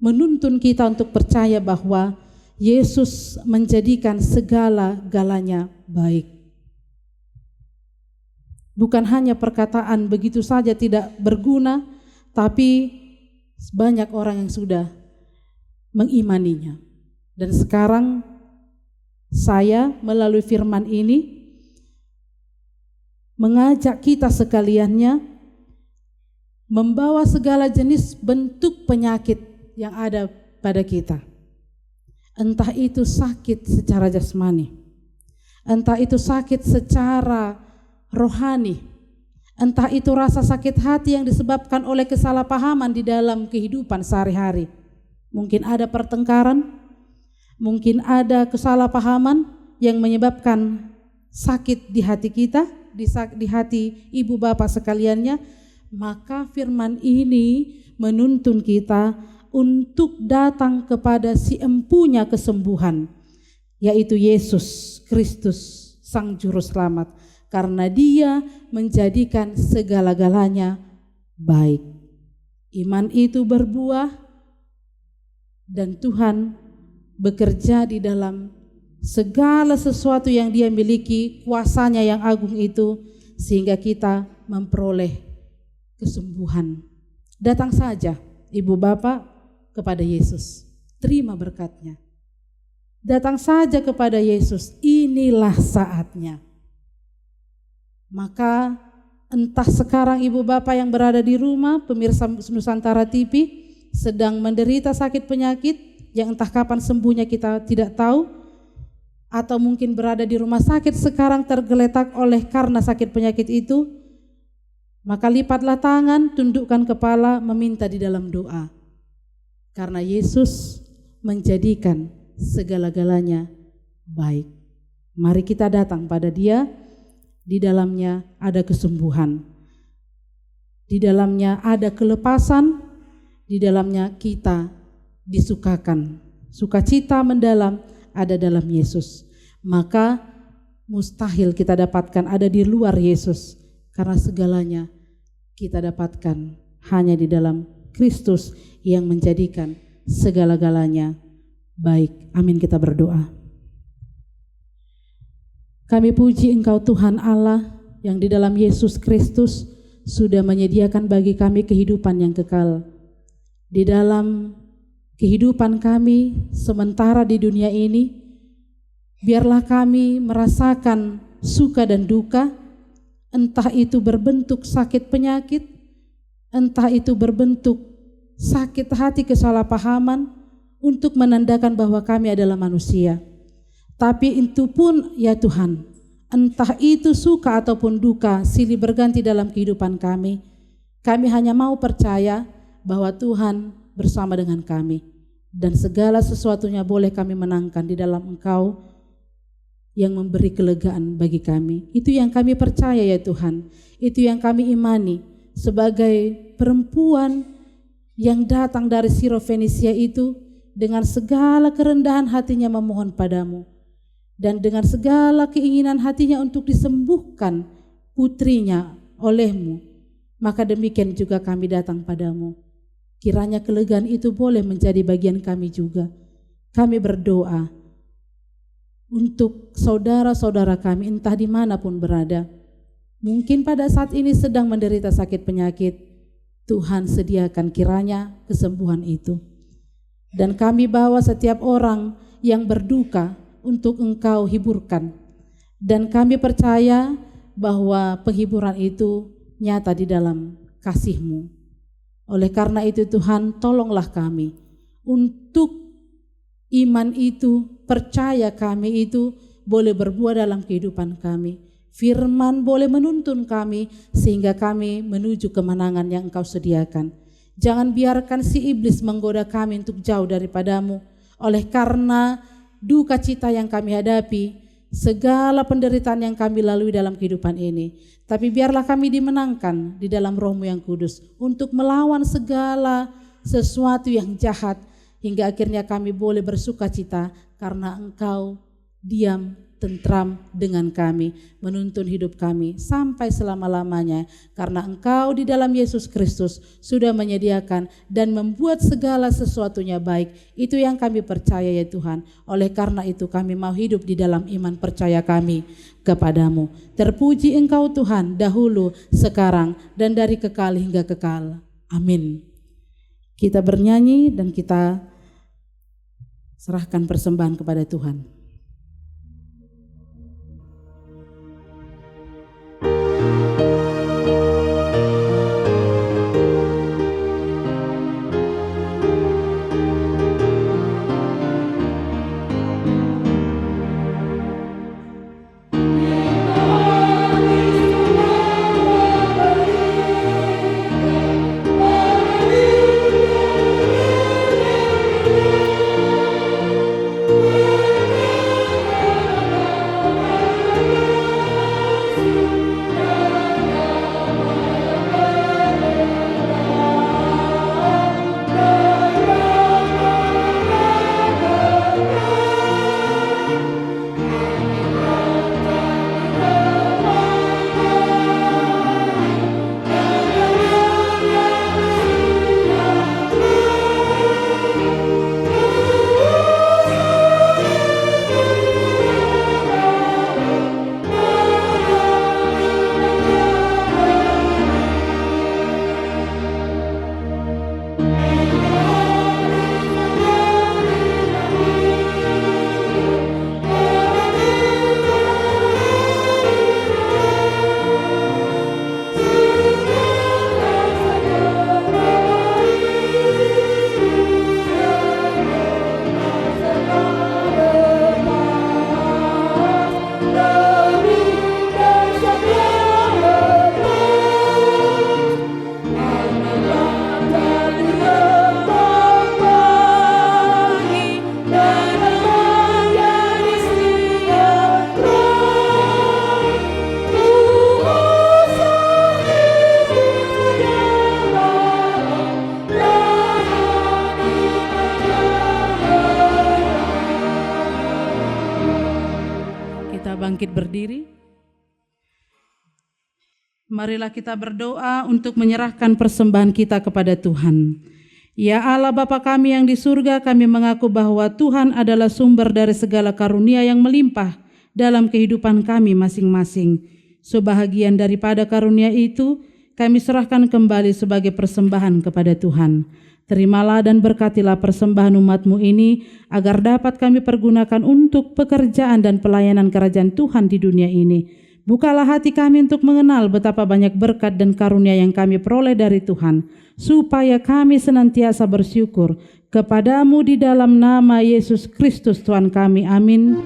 menuntun kita untuk percaya bahwa Yesus menjadikan segala-galanya baik. Bukan hanya perkataan begitu saja tidak berguna, tapi banyak orang yang sudah mengimaninya. Dan sekarang saya melalui firman ini mengajak kita sekaliannya membawa segala jenis bentuk penyakit yang ada pada kita. Entah itu sakit secara jasmani, entah itu sakit secara rohani, entah itu rasa sakit hati yang disebabkan oleh kesalahpahaman di dalam kehidupan sehari-hari. Mungkin ada pertengkaran, mungkin ada kesalahpahaman yang menyebabkan sakit di hati kita, di hati ibu bapak sekaliannya. Maka firman ini menuntun kita untuk datang kepada si empunya kesembuhan, yaitu Yesus Kristus, Sang Juru Selamat. Karena dia menjadikan segala-galanya baik. Iman itu berbuah dan Tuhan bekerja di dalam segala sesuatu yang dia miliki, kuasanya yang agung itu, sehingga kita memperoleh kesembuhan. Datang saja ibu bapak kepada Yesus, terima berkatnya. Datang saja kepada Yesus, inilah saatnya. Maka entah sekarang ibu bapak yang berada di rumah, pemirsa Nusantara TV, sedang menderita sakit penyakit yang entah kapan sembuhnya kita tidak tahu, atau mungkin berada di rumah sakit sekarang tergeletak oleh karena sakit penyakit itu, maka lipatlah tangan, tundukkan kepala, meminta di dalam doa. Karena Yesus menjadikan segala-galanya baik. Mari kita datang pada Dia. Di dalamnya ada kesembuhan, di dalamnya ada kelepasan, di dalamnya kita disukakan. Sukacita mendalam ada dalam Yesus. Maka mustahil kita dapatkan ada di luar Yesus, karena segalanya kita dapatkan hanya di dalam Kristus yang menjadikan segala-galanya baik. Amin, kita berdoa. Kami puji Engkau Tuhan Allah yang di dalam Yesus Kristus sudah menyediakan bagi kami kehidupan yang kekal. Di dalam kehidupan kami sementara di dunia ini, biarlah kami merasakan suka dan duka, entah itu berbentuk sakit penyakit, entah itu berbentuk sakit hati kesalahpahaman, untuk menandakan bahwa kami adalah manusia. Tapi itu pun ya Tuhan, entah itu suka ataupun duka silih berganti dalam kehidupan kami hanya mau percaya bahwa Tuhan bersama dengan kami, dan segala sesuatunya boleh kami menangkan di dalam Engkau yang memberi kelegaan bagi kami. Itu yang kami percaya ya Tuhan, itu yang kami imani sebagai perempuan yang datang dari Sirofenisia itu dengan segala kerendahan hatinya memohon padamu, dan dengan segala keinginan hatinya untuk disembuhkan putrinya oleh-Mu. Maka demikian juga kami datang padamu. Kiranya kelegaan itu boleh menjadi bagian kami juga. Kami berdoa untuk saudara-saudara kami entah dimanapun berada. Mungkin pada saat ini sedang menderita sakit penyakit. Tuhan sediakan kiranya kesembuhan itu. Dan kami bawa setiap orang yang berduka untuk Engkau hiburkan. Dan kami percaya bahwa penghiburan itu nyata di dalam kasih-Mu. Oleh karena itu Tuhan, tolonglah kami untuk iman itu, percaya kami itu boleh berbuah dalam kehidupan kami. Firman boleh menuntun kami sehingga kami menuju kemenangan yang Engkau sediakan. Jangan biarkan si iblis menggoda kami untuk jauh daripada-Mu. Oleh karena duka cita yang kami hadapi, segala penderitaan yang kami lalui dalam kehidupan ini, tapi biarlah kami dimenangkan di dalam Roh-Mu yang kudus untuk melawan segala sesuatu yang jahat, hingga akhirnya kami boleh bersuka cita karena Engkau diam tentram dengan kami, menuntun hidup kami sampai selama-lamanya, karena Engkau di dalam Yesus Kristus sudah menyediakan dan membuat segala sesuatunya baik. Itu yang kami percaya ya Tuhan. Oleh karena itu kami mau hidup di dalam iman percaya kami kepadamu. Terpuji Engkau Tuhan dahulu, sekarang, dan dari kekal hingga kekal. Amin. Kita bernyanyi dan kita serahkan persembahan kepada Tuhan. Bangkit berdiri. Marilah kita berdoa untuk menyerahkan persembahan kita kepada Tuhan. Ya Allah Bapa kami yang di surga, kami mengaku bahwa Tuhan adalah sumber dari segala karunia yang melimpah dalam kehidupan kami masing-masing. Sebahagian daripada karunia itu kami serahkan kembali sebagai persembahan kepada Tuhan. Terimalah dan berkatilah persembahan umat-Mu ini agar dapat kami pergunakan untuk pekerjaan dan pelayanan kerajaan Tuhan di dunia ini. Bukalah hati kami untuk mengenal betapa banyak berkat dan karunia yang kami peroleh dari Tuhan, supaya kami senantiasa bersyukur kepadamu di dalam nama Yesus Kristus Tuhan kami. Amin.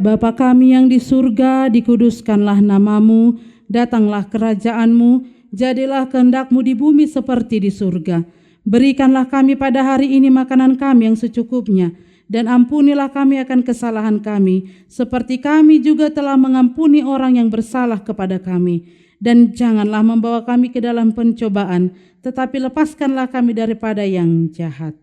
Bapa kami yang di surga, dikuduskanlah namamu, datanglah kerajaan-Mu, jadilah kehendak-Mu di bumi seperti di surga. Berikanlah kami pada hari ini makanan kami yang secukupnya, dan ampunilah kami akan kesalahan kami, seperti kami juga telah mengampuni orang yang bersalah kepada kami. dan janganlah membawa kami ke dalam pencobaan, tetapi lepaskanlah kami daripada yang jahat.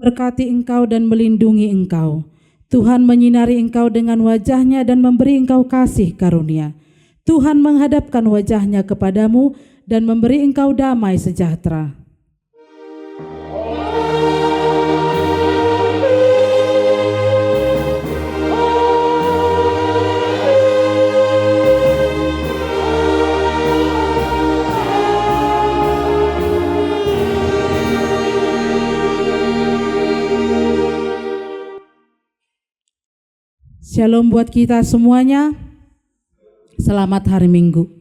Berkati engkau dan melindungi engkau. Tuhan menyinari engkau dengan wajah-Nya dan memberi engkau kasih karunia. Tuhan menghadapkan wajah-Nya kepadamu dan memberi engkau damai sejahtera. Shalom buat kita semuanya. Selamat hari Minggu.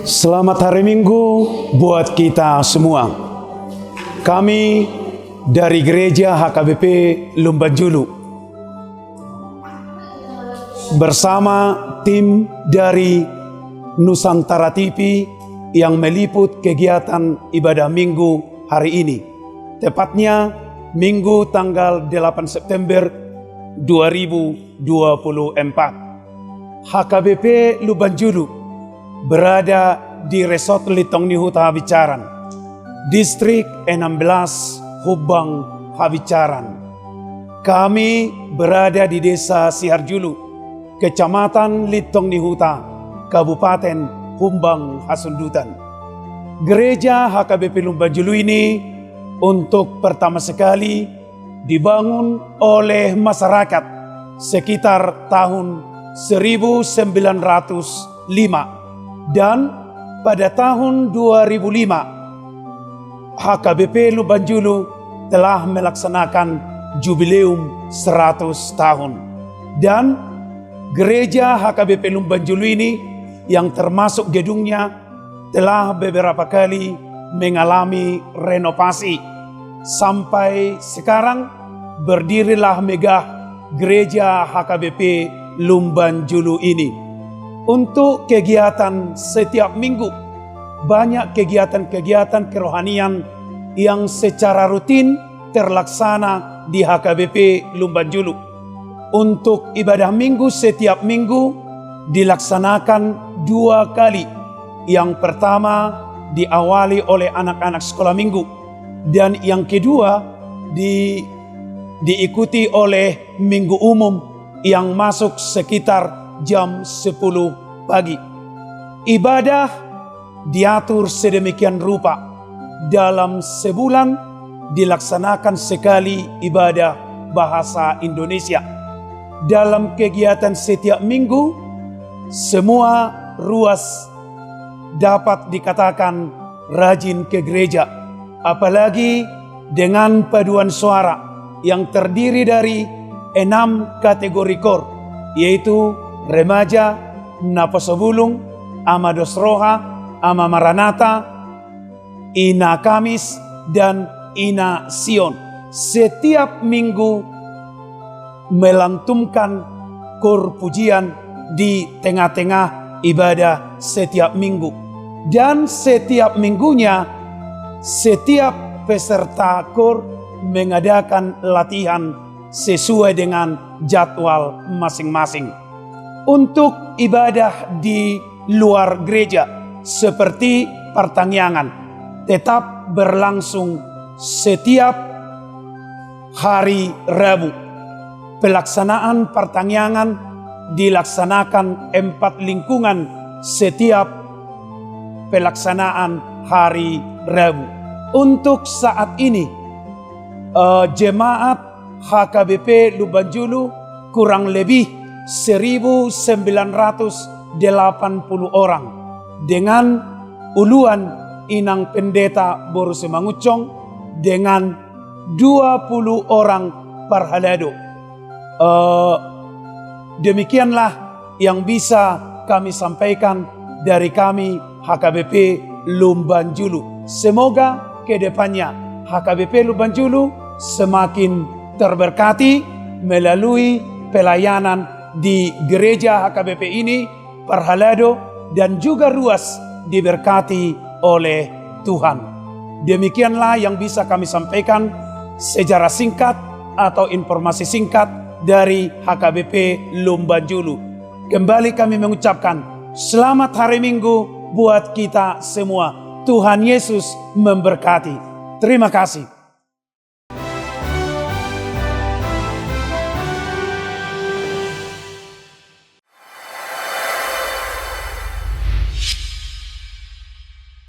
Selamat hari Minggu buat kita semua. Kami dari Gereja HKBP Lumbanjulu bersama tim dari Nusantara TV yang meliput kegiatan ibadah Minggu hari ini. Tepatnya Minggu tanggal 8 September 2024. HKBP Lumbanjulu berada di Resort Litong Nihuta Habicaran, Distrik 16 Hubang Habicaran. Kami berada di Desa Siharjulu, Kecamatan Litong Nihuta, Kabupaten Humbang Hasundutan. Gereja HKBP Lumbanjulu ini untuk pertama sekali dibangun oleh masyarakat sekitar tahun 1905 dan pada tahun 2005 HKBP Lumbanjulu telah melaksanakan jubileum 100 tahun. Dan Gereja HKBP Lumbanjulu ini yang termasuk gedungnya telah beberapa kali mengalami renovasi. Sampai sekarang berdirilah megah Gereja HKBP Lumbanjulu ini. Untuk kegiatan setiap minggu, banyak kegiatan-kegiatan kerohanian yang secara rutin terlaksana di HKBP Lumbanjulu. Untuk ibadah minggu setiap minggu dilaksanakan 2 kali. Yang pertama diawali oleh anak-anak sekolah minggu, dan yang kedua diikuti oleh minggu umum yang masuk sekitar jam 10 pagi. Ibadah diatur sedemikian rupa. Dalam sebulan dilaksanakan sekali ibadah bahasa Indonesia. Dalam kegiatan setiap minggu, semua ruas dapat dikatakan rajin ke gereja. Apalagi dengan paduan suara yang terdiri dari 6 kategori kor, yaitu remaja, Napasobulung, Amados Roha, Ama Maranatha, Ina Kamis, dan Ina Sion. Setiap minggu melantunkan kor pujian di tengah-tengah ibadah setiap minggu. Dan setiap minggunya, setiap peserta kor mengadakan latihan sesuai dengan jadwal masing-masing. Untuk ibadah di luar gereja seperti pertangyangan tetap berlangsung setiap hari Rabu. Pelaksanaan pertangyangan dilaksanakan 4 lingkungan setiap pelaksanaan hari Rabu. Untuk saat ini, jemaat HKBP Lubanjulu kurang lebih 1.980 orang dengan uluan Inang Pendeta Boru Semangucong dengan 20 orang parhalado. Demikianlah yang bisa kami sampaikan dari kami HKBP Lumbanjulu. Semoga ke depannya HKBP Lumbanjulu semakin terberkati melalui pelayanan di gereja HKBP ini, parhalado, dan juga ruas diberkati oleh Tuhan. Demikianlah yang bisa kami sampaikan secara singkat atau informasi singkat dari HKBP Lumbanjulu. Kembali kami mengucapkan selamat hari Minggu buat kita semua. Tuhan Yesus memberkati. Terima kasih.